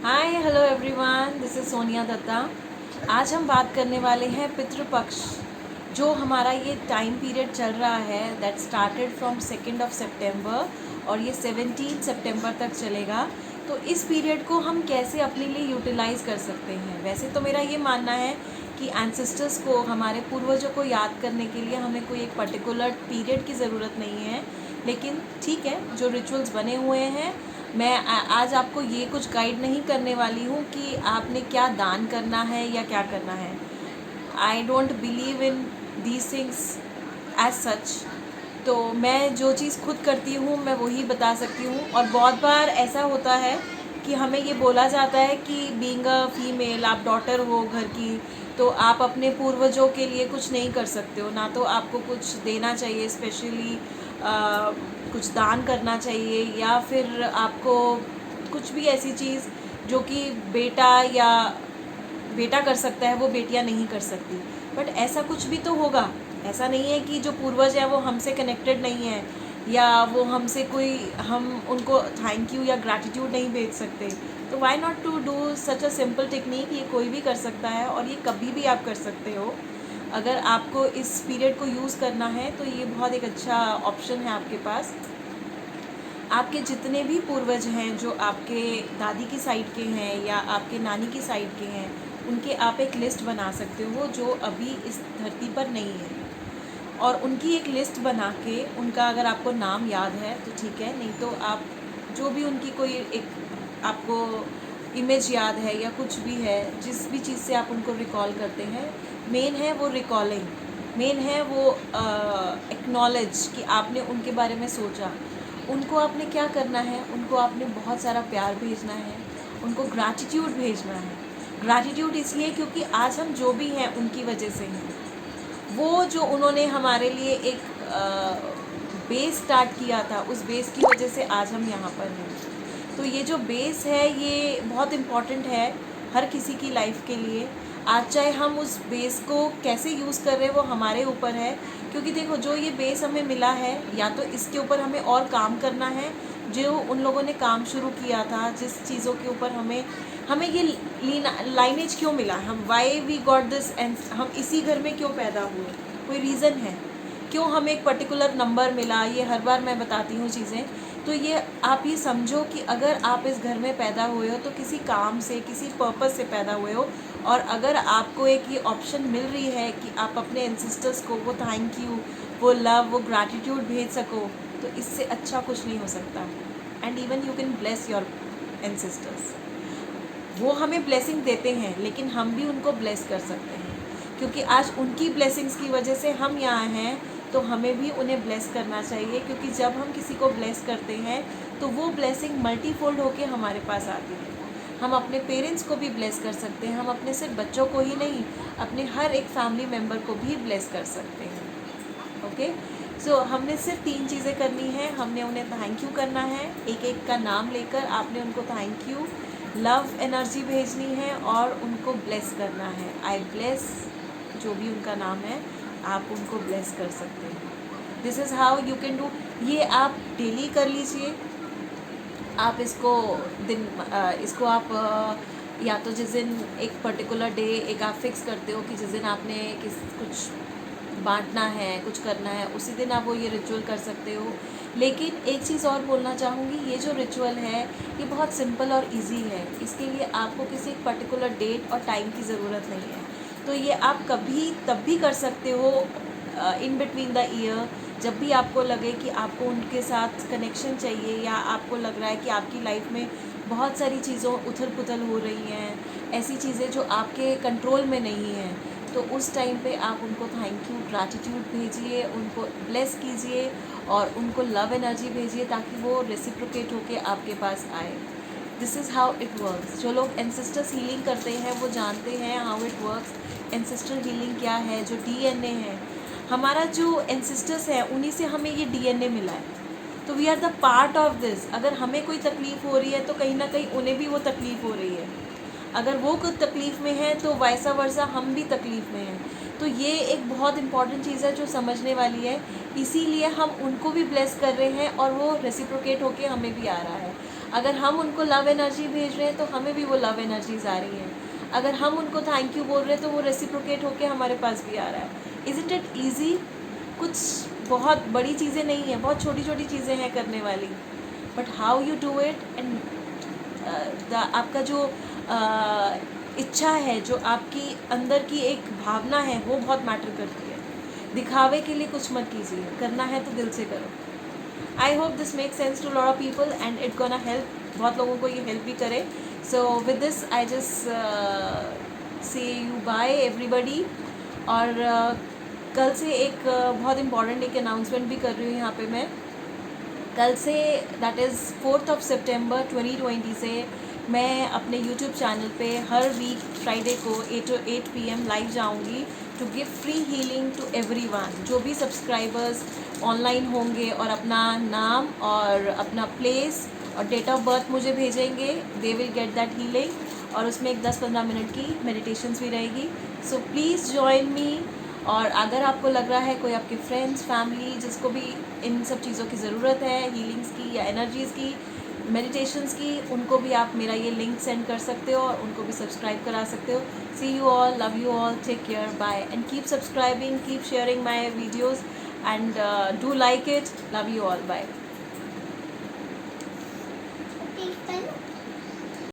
Hi hello everyone, this is Sonia Dutta. आज हम बात करने वाले हैं पितृपक्ष। जो हमारा ये टाइम पीरियड चल रहा है दैट स्टार्टेड फ्रॉम 2 सितंबर और ये 17 सितंबर तक चलेगा। तो इस पीरियड को हम कैसे अपने लिए यूटिलाइज़ कर सकते हैं। वैसे तो मेरा ये मानना है कि एंसेस्टर्स को, हमारे पूर्वजों को याद करने के लिए हमें कोई एक पर्टिकुलर पीरियड की ज़रूरत नहीं है, लेकिन ठीक है, जो रिचुअल्स बने हुए हैं, मैं आज आपको ये कुछ गाइड नहीं करने वाली हूँ कि आपने क्या दान करना है या क्या करना है। I don't believe in these things as such. तो मैं जो चीज़ खुद करती हूँ मैं वही बता सकती हूँ। और बहुत बार ऐसा होता है कि हमें ये बोला जाता है कि बीइंग अ फीमेल, आप डॉटर हो घर की, तो आप अपने पूर्वजों के लिए कुछ नहीं कर सकते हो, ना तो आपको कुछ देना चाहिए स्पेशली, कुछ दान करना चाहिए, या फिर आपको कुछ भी ऐसी चीज़ जो कि बेटा कर सकता है वो बेटियां नहीं कर सकती। बट ऐसा कुछ भी तो होगा। ऐसा नहीं है कि जो पूर्वज हैं वो हमसे कनेक्टेड नहीं है, या वो हमसे कोई, हम उनको थैंक यू या ग्रैटिट्यूड नहीं भेज सकते। तो why not to do such a simple technique. ये कोई भी कर सकता है और ये कभी भी आप कर सकते हो। अगर आपको इस पीरियड को यूज़ करना है तो ये बहुत एक अच्छा ऑप्शन है आपके पास। आपके जितने भी पूर्वज हैं, जो आपके दादी की साइड के हैं या आपके नानी की साइड के हैं, उनके आप एक लिस्ट बना सकते हो जो अभी इस धरती पर नहीं है। और उनकी एक लिस्ट बना के, उनका अगर आपको नाम याद है तो ठीक है, नहीं तो आप जो भी उनकी कोई एक आपको इमेज याद है या कुछ भी है, जिस भी चीज़ से आप उनको रिकॉल करते हैं, मेन है वो रिकॉलिंग, मेन है वो एक्नॉलेज कि आपने उनके बारे में सोचा। उनको आपने क्या करना है, उनको आपने बहुत सारा प्यार भेजना है, उनको ग्रैटिट्यूड भेजना है। ग्रैटिट्यूड इसलिए क्योंकि आज हम जो भी हैं उनकी वजह से हैं। वो जो उन्होंने हमारे लिए एक बेस स्टार्ट किया था, उस बेस की वजह से आज हम यहाँ पर हैं। तो ये जो बेस है ये बहुत इम्पॉर्टेंट है हर किसी की लाइफ के लिए। आज चाहे हम उस बेस को कैसे यूज़ कर रहे हैं वो हमारे ऊपर है। क्योंकि देखो, जो ये बेस हमें मिला है, या तो इसके ऊपर हमें और काम करना है, जो उन लोगों ने काम शुरू किया था, जिस चीज़ों के ऊपर हमें हमें ये लाइनेज क्यों मिला, हम why we got this, and हम इसी घर में क्यों पैदा हुए, कोई रीज़न है क्यों हमें एक पर्टिकुलर नंबर मिला। ये हर बार मैं बताती हूँ चीज़ें। तो ये आप ये समझो कि अगर आप इस घर में पैदा हुए हो तो किसी काम से, किसी पर्पस से पैदा हुए हो। और अगर आपको एक ये ऑप्शन मिल रही है कि आप अपने एंसेस्टर्स को वो थैंक यू, वो लव, वो ग्रैटिट्यूड भेज सको, तो इससे अच्छा कुछ नहीं हो सकता। And even you can bless your ancestors. वो हमें ब्लेसिंग देते हैं, लेकिन हम भी उनको ब्लेस कर सकते हैं, क्योंकि आज उनकी ब्लेसिंग्स की वजह से हम यहाँ हैं। तो हमें भी उन्हें ब्लेस करना चाहिए, क्योंकि जब हम किसी को ब्लेस करते हैं तो वो ब्लेसिंग मल्टीफोल्ड होके हमारे पास आती है। हम अपने पेरेंट्स को भी ब्लेस कर सकते हैं, हम अपने सिर्फ बच्चों को ही नहीं, अपने हर एक फैमिली मेम्बर को भी ब्लेस कर सकते हैं। ओके, सो हमने सिर्फ 3 चीज़ें करनी है। हमने उन्हें थैंक यू करना है, एक एक का नाम लेकर आपने उनको थैंक यू, लव एनर्जी भेजनी है और उनको ब्लेस करना है। आई ब्लेस, जो भी उनका नाम है, आप उनको ब्लेस कर सकते हैं। This is how you can do. ये आप डेली कर लीजिए। आप इसको आप या तो जिस दिन एक पर्टिकुलर डे एक आप फिक्स करते हो कि जिस दिन आपने कुछ बांटना है, कुछ करना है, उसी दिन आप वो ये रिचुअल कर सकते हो। लेकिन एक चीज़ और बोलना चाहूँगी, ये जो रिचुअल है ये बहुत सिंपल और इजी है। इसके लिए आपको किसी एक पर्टिकुलर डेट और टाइम की ज़रूरत नहीं है। तो ये आप कभी तब भी कर सकते हो, इन बिटवीन द ईयर, जब भी आपको लगे कि आपको उनके साथ कनेक्शन चाहिए, या आपको लग रहा है कि आपकी लाइफ में बहुत सारी चीज़ों उथल पुथल हो रही हैं, ऐसी चीज़ें जो आपके कंट्रोल में नहीं हैं, तो उस टाइम पे आप उनको थैंक यू, ग्रैटिट्यूड भेजिए, उनको ब्लेस कीजिए और उनको लव एनर्जी भेजिए, ताकि वो रेसिप्रोकेट होके आपके पास आए। This is how it works. जो लोग एंसेस्टर्स हीलिंग करते हैं वो जानते हैं how it works. Ancestor healing क्या है, जो डीएनए है, हमारा जो एंसेस्टर्स है उन्हीं से हमें ये डीएनए मिला है। तो we are the part of this. अगर हमें कोई तकलीफ़ हो रही है तो कहीं ना कहीं उन्हें भी वो तकलीफ़ हो रही है। अगर वो कुछ तकलीफ़ में है तो वैसा वर्सा हम भी तकलीफ़ में हैं। तो ये एक बहुत इंपॉर्टेंट चीज़ है जो समझने वाली है। इसीलिए हम उनको भी ब्लेस कर रहे हैं और वो रेसिप्रोकेट होके हमें भी आ रहा है। अगर हम उनको लव एनर्जी भेज रहे हैं तो हमें भी वो लव एनर्जीज आ रही हैं। अगर हम उनको थैंक यू बोल रहे हैं तो वो रेसिप्रोकेट होके हमारे पास भी आ रहा है। Is it easy? कुछ बहुत बड़ी चीज़ें नहीं हैं, बहुत छोटी छोटी चीज़ें हैं करने वाली, but how you do it and आपका जो इच्छा है, जो आपकी अंदर की एक भावना है, वो बहुत मैटर करती है। दिखावे के लिए कुछ मत कीजिए, करना है तो दिल से करो। I hope this make sense to lot of people and it gonna help, बहुत लोगों को ये हेल्प भी करे। So with this I just say you bye everybody. और कल से एक बहुत इम्पॉर्टेंट एक अनाउंसमेंट भी कर रही हूँ यहाँ पे मैं। कल से दैट इज़ 4 सितंबर 2020 से मैं अपने यूट्यूब चैनल पे हर वीक फ्राइडे को 8 PM लाइव जाऊंगी to give free healing to everyone. जो भी सब्सक्राइबर्स ऑनलाइन होंगे और अपना नाम और अपना प्लेस और डेट ऑफ बर्थ मुझे भेजेंगे, they will get that healing. और उसमें एक 10-15 मिनट की मेडिटेशंस भी रहेगी। So please join me. और अगर आपको लग रहा है कोई आपके फ्रेंड्स, फैमिली जिसको भी इन सब चीज़ों की ज़रूरत है, हीलिंग्स की या एनर्जीज़ की, मेडिटेशंस की, उनको भी आप मेरा ये लिंक सेंड कर सकते हो और उनको भी सब्सक्राइब करा सकते हो। See you all, love you all, take care, bye and keep subscribing, keep sharing my videos and do like it. Love you all, bye.